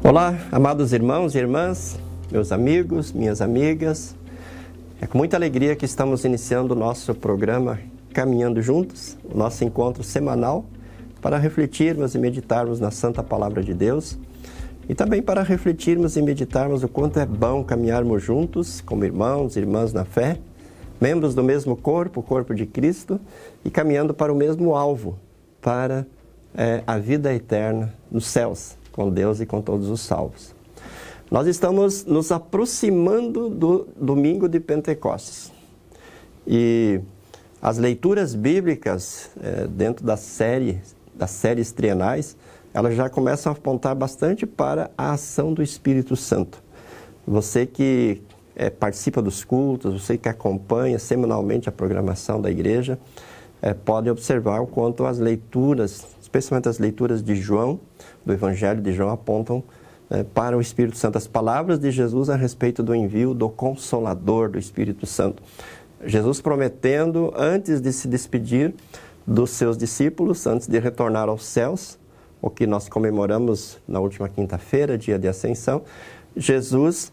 Olá, amados irmãos e irmãs, meus amigos, minhas amigas. É com muita alegria que estamos iniciando o nosso programa Caminhando Juntos, o nosso encontro semanal, para refletirmos e meditarmos na Santa Palavra de Deus e também para refletirmos e meditarmos o quanto é bom caminharmos juntos como irmãos e irmãs na fé, membros do mesmo corpo, o corpo de Cristo, e caminhando para o mesmo alvo, para a vida eterna nos céus, com Deus e com todos os salvos. Nós estamos nos aproximando do domingo de Pentecostes. E as leituras bíblicas dentro das séries trienais, elas já começam a apontar bastante para a ação do Espírito Santo. Você que participa dos cultos, você que acompanha semanalmente a programação da igreja, pode observar o quanto as leituras, especialmente as leituras de João, do Evangelho de João, apontam para o Espírito Santo. As palavras de Jesus a respeito do envio do Consolador, do Espírito Santo. Jesus prometendo, antes de se despedir dos seus discípulos, antes de retornar aos céus, o que nós comemoramos na última quinta-feira, dia de Ascensão, Jesus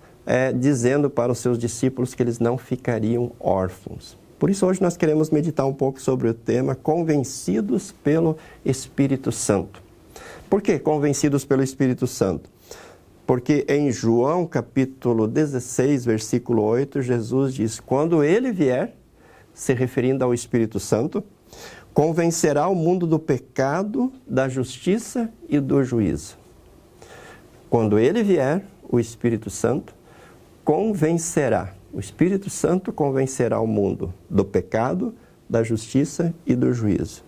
dizendo para os seus discípulos que eles não ficariam órfãos. Por isso, hoje nós queremos meditar um pouco sobre o tema Convencidos pelo Espírito Santo. Por que convencidos pelo Espírito Santo? Porque em João capítulo 16, versículo 8, Jesus diz: quando ele vier, se referindo ao Espírito Santo, convencerá o mundo do pecado, da justiça e do juízo. Quando ele vier, o Espírito Santo convencerá. O Espírito Santo convencerá o mundo do pecado, da justiça e do juízo.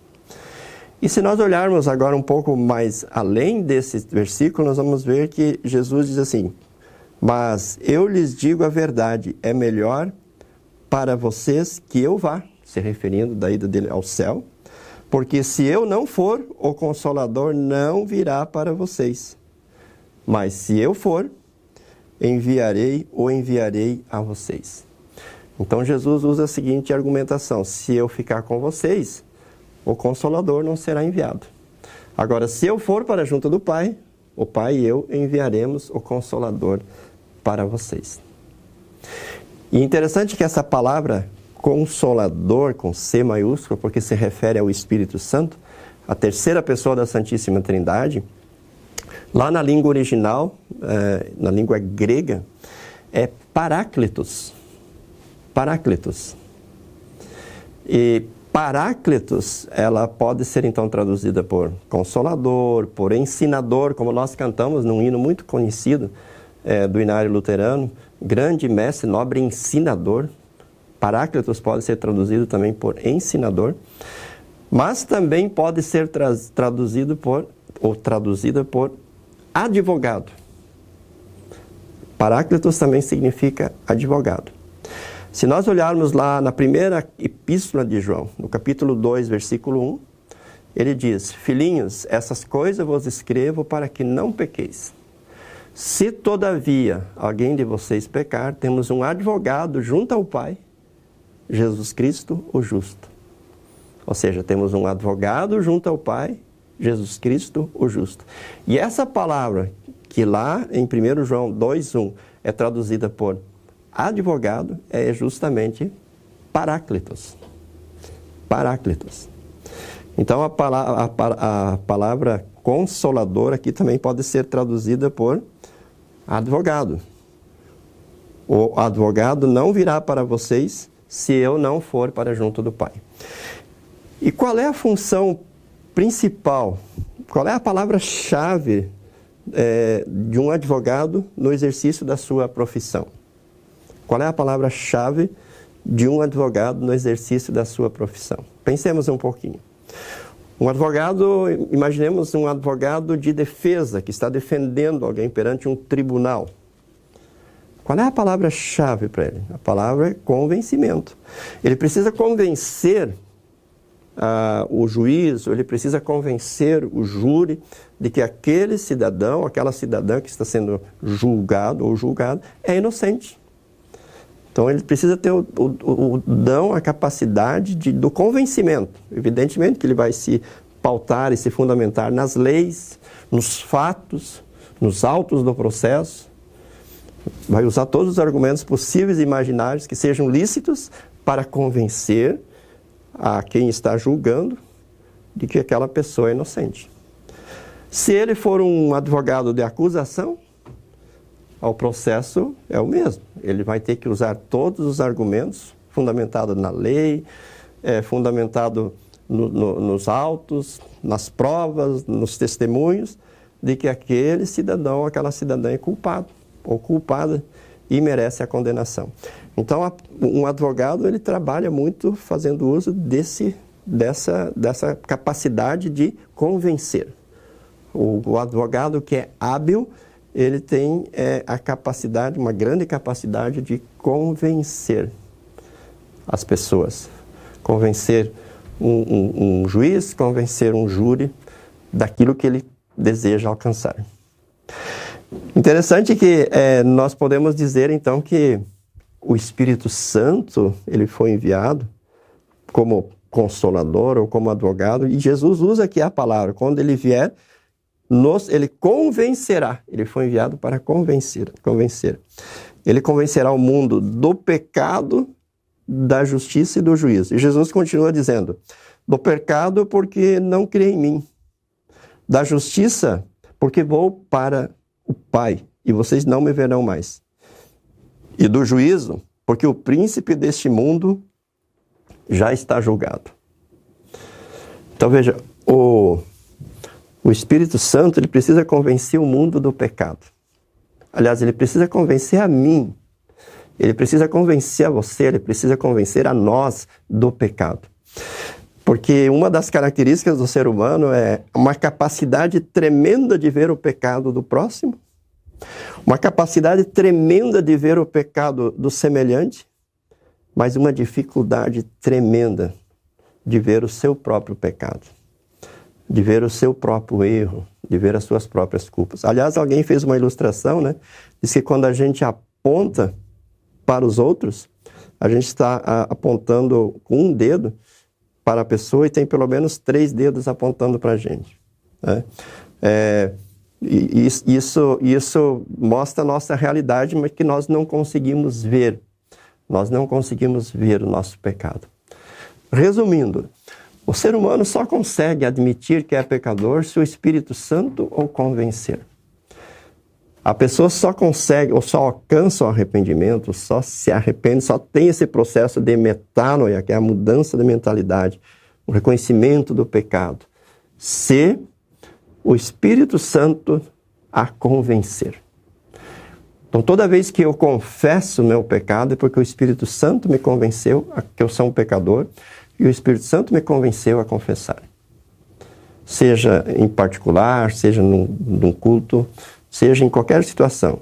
E se nós olharmos agora um pouco mais além desse versículo, nós vamos ver que Jesus diz assim: mas eu lhes digo a verdade, é melhor para vocês que eu vá, se referindo da ida dele ao céu, porque se eu não for, o Consolador não virá para vocês. Mas se eu for, enviarei a vocês. Então Jesus usa a seguinte argumentação: se eu ficar com vocês, o Consolador não será enviado. Agora, se eu for para junto do Pai, o Pai e eu enviaremos o Consolador para vocês. E interessante que essa palavra Consolador, com C maiúsculo, porque se refere ao Espírito Santo, a terceira pessoa da Santíssima Trindade, lá na língua original, na língua grega, é Paráclitos. Paráclitos. E Paráclitos, ela pode ser então traduzida por Consolador, por Ensinador, como nós cantamos num hino muito conhecido do Inário Luterano, grande mestre, nobre ensinador. Paráclitos pode ser traduzido também por Ensinador, mas também pode ser traduzida por advogado. Paráclitos também significa advogado. Se nós olharmos lá na primeira epístola de João, no capítulo 2, versículo 1, ele diz: filhinhos, essas coisas vos escrevo para que não pequeis. Se todavia alguém de vocês pecar, temos um advogado junto ao Pai, Jesus Cristo, o justo. Ou seja, temos um advogado junto ao Pai, Jesus Cristo, o justo. E essa palavra, que lá em 1 João 2,1 é traduzida por advogado, é justamente Paráclitos. Paráclitos. Então a palavra Consolador aqui também pode ser traduzida por advogado. O advogado não virá para vocês se eu não for para junto do Pai. E qual é a função principal, qual é a palavra-chave de um advogado no exercício da sua profissão? Qual é a palavra-chave de um advogado no exercício da sua profissão? Pensemos um pouquinho. Um advogado, imaginemos um advogado de defesa que está defendendo alguém perante um tribunal. Qual é a palavra-chave para ele? A palavra é convencimento. Ele precisa convencer o juiz, ele precisa convencer o júri de que aquele cidadão, aquela cidadã que está sendo julgado ou julgado é inocente. Então ele precisa ter o dom, a capacidade do convencimento. Evidentemente que ele vai se pautar e se fundamentar nas leis, nos fatos, nos autos do processo, vai usar todos os argumentos possíveis e imaginários que sejam lícitos para convencer a quem está julgando de que aquela pessoa é inocente. Se ele for um advogado de acusação, o processo é o mesmo. Ele vai ter que usar todos os argumentos fundamentados na lei, fundamentado nos autos, nas provas, nos testemunhos, de que aquele cidadão, aquela cidadã é culpado ou culpada e merece a condenação. Então, um advogado, ele trabalha muito fazendo uso dessa capacidade de convencer. O advogado que é hábil, ele tem a capacidade, uma grande capacidade de convencer as pessoas. Convencer um juiz, convencer um júri daquilo que ele deseja alcançar. Interessante que nós podemos dizer, então, que o Espírito Santo, ele foi enviado como consolador ou como advogado, e Jesus usa aqui a palavra, quando ele vier, ele convencerá, ele foi enviado para convencer. Ele convencerá o mundo do pecado, da justiça e do juízo. E Jesus continua dizendo, do pecado porque não crê em mim, da justiça porque vou para o Pai e vocês não me verão mais, e do juízo porque o príncipe deste mundo já está julgado. Então veja, o Espírito Santo, ele precisa convencer o mundo do pecado. Aliás, ele precisa convencer a mim, ele precisa convencer a você, ele precisa convencer a nós do pecado. Porque uma das características do ser humano é uma capacidade tremenda de ver o pecado do próximo, uma capacidade tremenda de ver o pecado do semelhante, mas uma dificuldade tremenda de ver o seu próprio pecado, de ver o seu próprio erro, de ver as suas próprias culpas. Aliás, alguém fez uma ilustração, né? Diz que quando a gente aponta para os outros, a gente está apontando com um dedo para a pessoa e tem pelo menos 3 dedos apontando para a gente, né? Isso mostra a nossa realidade, mas que nós não conseguimos ver. Nós não conseguimos ver o nosso pecado. Resumindo, o ser humano só consegue admitir que é pecador se o Espírito Santo o convencer. A pessoa só consegue, ou só alcança o arrependimento, só se arrepende, só tem esse processo de metanoia, que é a mudança de mentalidade, o reconhecimento do pecado, se o Espírito Santo a convencer. Então, toda vez que eu confesso o meu pecado, é porque o Espírito Santo me convenceu que eu sou um pecador, e o Espírito Santo me convenceu a confessar. Seja em particular, seja num culto, seja em qualquer situação.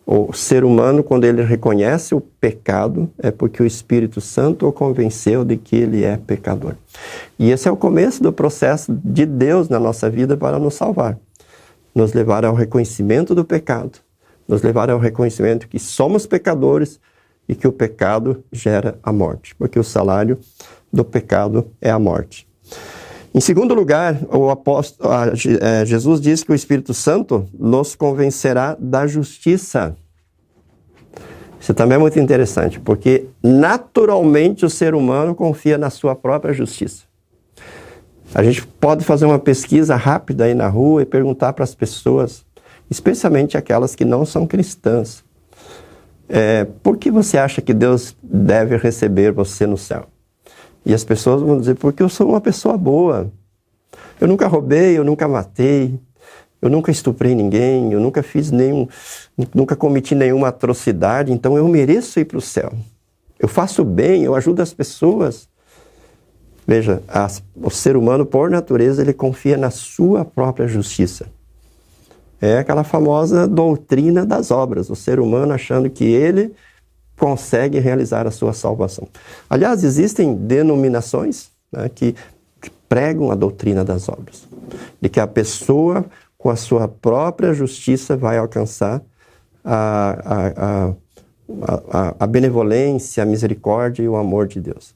O ser humano, quando ele reconhece o pecado, é porque o Espírito Santo o convenceu de que ele é pecador. E esse é o começo do processo de Deus na nossa vida para nos salvar. Nos levar ao reconhecimento do pecado, nos levar ao reconhecimento que somos pecadores e que o pecado gera a morte, porque o salário do pecado é a morte. Em segundo lugar, Jesus diz que o Espírito Santo nos convencerá da justiça. Isso também é muito interessante, porque naturalmente o ser humano confia na sua própria justiça. A gente pode fazer uma pesquisa rápida aí na rua e perguntar para as pessoas, especialmente aquelas que não são cristãs, por que você acha que Deus deve receber você no céu? E as pessoas vão dizer, porque eu sou uma pessoa boa. Eu nunca roubei, eu nunca matei, eu nunca estuprei ninguém, eu nunca nunca cometi nenhuma atrocidade, então eu mereço ir para o céu. Eu faço bem, eu ajudo as pessoas. Veja, o ser humano, por natureza, ele confia na sua própria justiça. É aquela famosa doutrina das obras, o ser humano achando que ele consegue realizar a sua salvação. Aliás, existem denominações, né, que pregam a doutrina das obras, de que a pessoa, com a sua própria justiça, vai alcançar a benevolência, a misericórdia e o amor de Deus.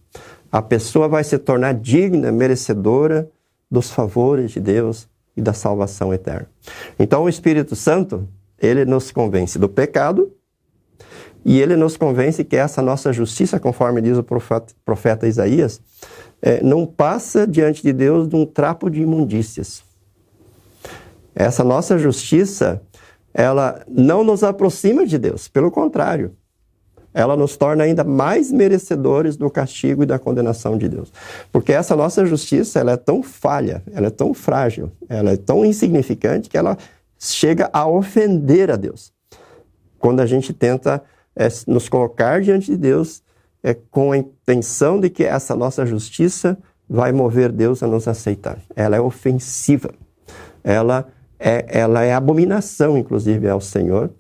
A pessoa vai se tornar digna, merecedora dos favores de Deus, e da salvação eterna. Então o Espírito Santo, ele nos convence do pecado e ele nos convence que essa nossa justiça, conforme diz o profeta Isaías, não passa diante de Deus de um trapo de imundícias. Essa nossa justiça, ela não nos aproxima de Deus, pelo contrário, ela nos torna ainda mais merecedores do castigo e da condenação de Deus. Porque essa nossa justiça, ela é tão falha, ela é tão frágil, ela é tão insignificante que ela chega a ofender a Deus. Quando a gente tenta nos colocar diante de Deus com a intenção de que essa nossa justiça vai mover Deus a nos aceitar. Ela é ofensiva. Ela é abominação, inclusive, ao Senhor,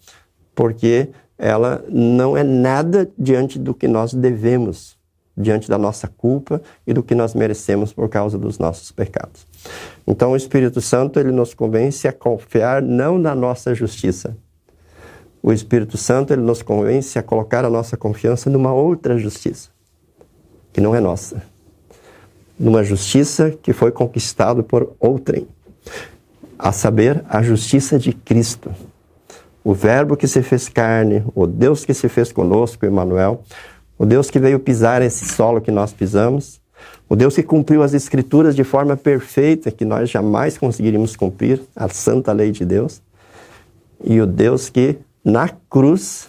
porque ela não é nada diante do que nós devemos, diante da nossa culpa e do que nós merecemos por causa dos nossos pecados. Então, o Espírito Santo, ele nos convence a confiar não na nossa justiça. O Espírito Santo, ele nos convence a colocar a nossa confiança numa outra justiça, que não é nossa. Numa justiça que foi conquistada por outrem, a saber, a justiça de Cristo. O Verbo que se fez carne, o Deus que se fez conosco, Emmanuel, o Deus que veio pisar esse solo que nós pisamos, o Deus que cumpriu as Escrituras de forma perfeita, que nós jamais conseguiríamos cumprir, a santa lei de Deus, e o Deus que, na cruz,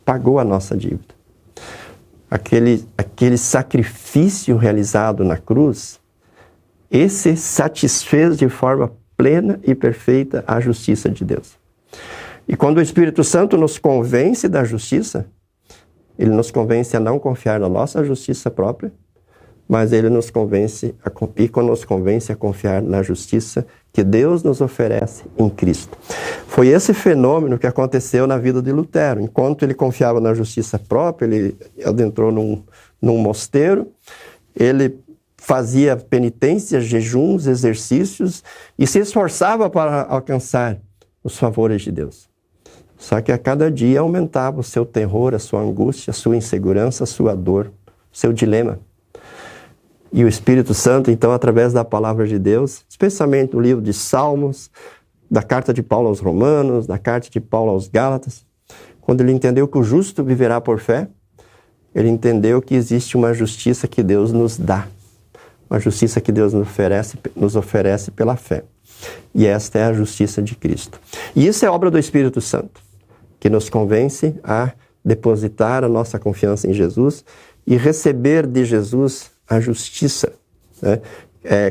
pagou a nossa dívida. Aquele sacrifício realizado na cruz, esse satisfez de forma plena e perfeita a justiça de Deus. E quando o Espírito Santo nos convence da justiça, ele nos convence a não confiar na nossa justiça própria, mas ele nos convence a confiar na justiça que Deus nos oferece em Cristo. Foi esse fenômeno que aconteceu na vida de Lutero. Enquanto ele confiava na justiça própria, ele adentrou num mosteiro, ele fazia penitências, jejuns, exercícios e se esforçava para alcançar os favores de Deus. Só que a cada dia aumentava o seu terror, a sua angústia, a sua insegurança, a sua dor, o seu dilema. E o Espírito Santo, então, através da palavra de Deus, especialmente no livro de Salmos, da carta de Paulo aos Romanos, da carta de Paulo aos Gálatas, quando ele entendeu que o justo viverá por fé, ele entendeu que existe uma justiça que Deus nos dá, uma justiça que Deus nos oferece pela fé. E esta é a justiça de Cristo. E isso é obra do Espírito Santo, que nos convence a depositar a nossa confiança em Jesus e receber de Jesus a justiça, né?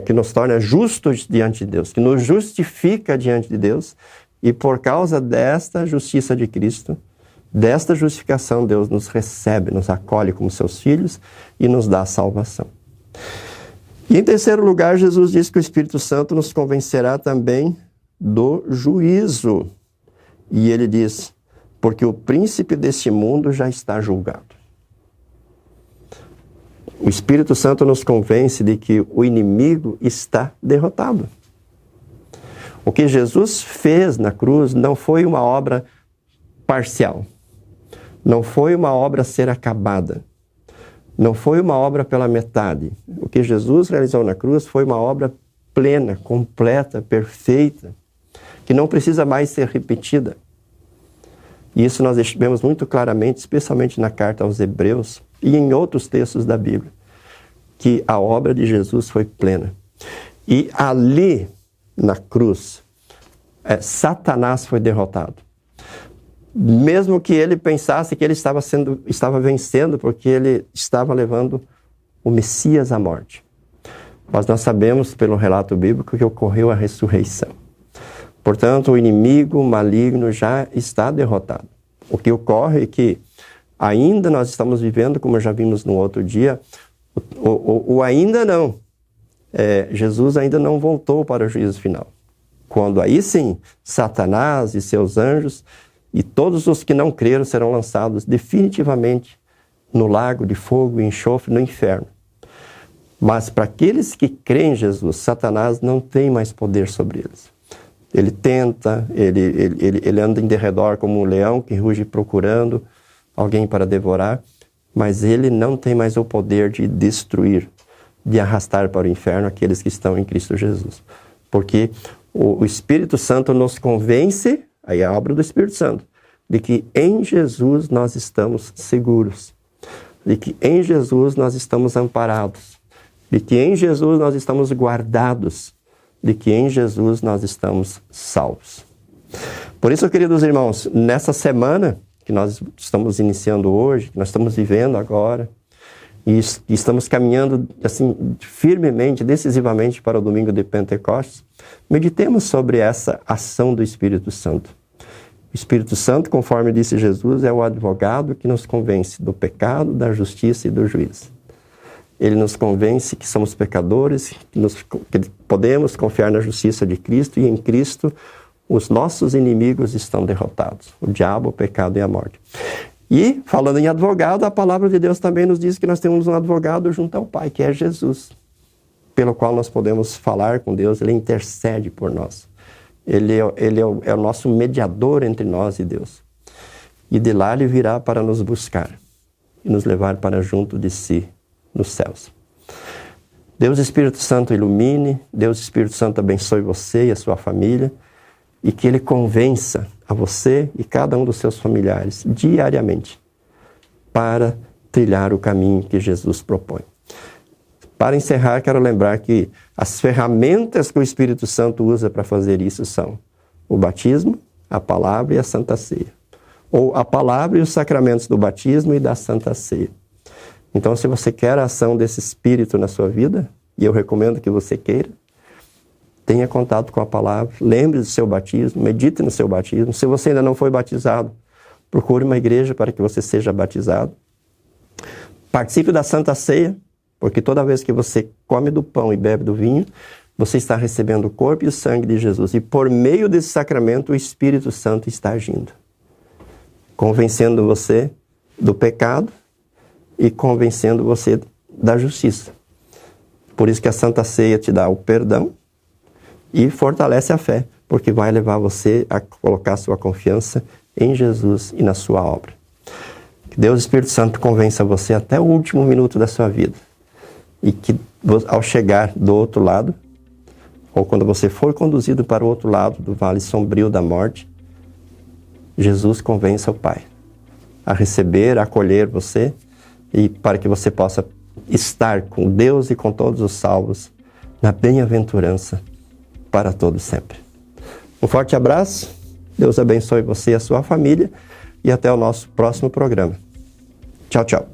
Que nos torna justos diante de Deus, que nos justifica diante de Deus, e por causa desta justiça de Cristo, desta justificação, Deus nos recebe, nos acolhe como seus filhos e nos dá a salvação. E em terceiro lugar, Jesus diz que o Espírito Santo nos convencerá também do juízo. E ele diz, porque o príncipe deste mundo já está julgado. O Espírito Santo nos convence de que o inimigo está derrotado. O que Jesus fez na cruz não foi uma obra parcial. Não foi uma obra a ser acabada. Não foi uma obra pela metade. O que Jesus realizou na cruz foi uma obra plena, completa, perfeita, que não precisa mais ser repetida. E isso nós vemos muito claramente, especialmente na carta aos Hebreus e em outros textos da Bíblia, que a obra de Jesus foi plena. E ali, na cruz, Satanás foi derrotado. Mesmo que ele pensasse que ele estava vencendo, porque ele estava levando o Messias à morte. Mas nós sabemos, pelo relato bíblico, que ocorreu a ressurreição. Portanto, o inimigo maligno já está derrotado. O que ocorre é que ainda nós estamos vivendo, como já vimos no outro dia, o ainda não. Jesus ainda não voltou para o juízo final. Quando aí sim, Satanás e seus anjos e todos os que não creram serão lançados definitivamente no lago de fogo e enxofre, no inferno. Mas para aqueles que creem em Jesus, Satanás não tem mais poder sobre eles. Ele tenta, ele anda em derredor como um leão que ruge procurando alguém para devorar, mas ele não tem mais o poder de destruir, de arrastar para o inferno aqueles que estão em Cristo Jesus. Porque O Espírito Santo nos convence, aí é a obra do Espírito Santo, de que em Jesus nós estamos seguros, de que em Jesus nós estamos amparados, de que em Jesus nós estamos guardados, de que em Jesus nós estamos salvos. Por isso, queridos irmãos, nessa semana que nós estamos iniciando hoje, que nós estamos vivendo agora, e estamos caminhando assim firmemente, decisivamente para o domingo de Pentecostes, meditemos sobre essa ação do Espírito Santo. O Espírito Santo, conforme disse Jesus, é o advogado que nos convence do pecado, da justiça e do juízo. Ele nos convence que somos pecadores, que podemos confiar na justiça de Cristo, e em Cristo os nossos inimigos estão derrotados, o diabo, o pecado e a morte. E, falando em advogado, a palavra de Deus também nos diz que nós temos um advogado junto ao Pai, que é Jesus, pelo qual nós podemos falar com Deus. Ele intercede por nós. Ele é o nosso mediador entre nós e Deus. E de lá ele virá para nos buscar e nos levar para junto de si, nos céus. Deus Espírito Santo ilumine, Deus Espírito Santo abençoe você e a sua família, e que Ele convença a você e cada um dos seus familiares diariamente para trilhar o caminho que Jesus propõe. Para encerrar, quero lembrar que as ferramentas que o Espírito Santo usa para fazer isso são o batismo, a palavra e a Santa Ceia. Ou a palavra e os sacramentos do batismo e da Santa Ceia. Então, se você quer a ação desse Espírito na sua vida, e eu recomendo que você queira, tenha contato com a palavra, lembre do seu batismo, medite no seu batismo. Se você ainda não foi batizado, procure uma igreja para que você seja batizado. Participe da Santa Ceia, porque toda vez que você come do pão e bebe do vinho, você está recebendo o corpo e o sangue de Jesus. E por meio desse sacramento, o Espírito Santo está agindo, convencendo você do pecado e convencendo você da justiça. Por isso que a Santa Ceia te dá o perdão e fortalece a fé, porque vai levar você a colocar sua confiança em Jesus e na sua obra. Que Deus Espírito Santo convença você até o último minuto da sua vida. E que ao chegar do outro lado, ou quando você for conduzido para o outro lado do vale sombrio da morte, Jesus convença o Pai a receber, a acolher você, e para que você possa estar com Deus e com todos os salvos na bem-aventurança para todos sempre. Um forte abraço, Deus abençoe você e a sua família, e até o nosso próximo programa. Tchau, tchau.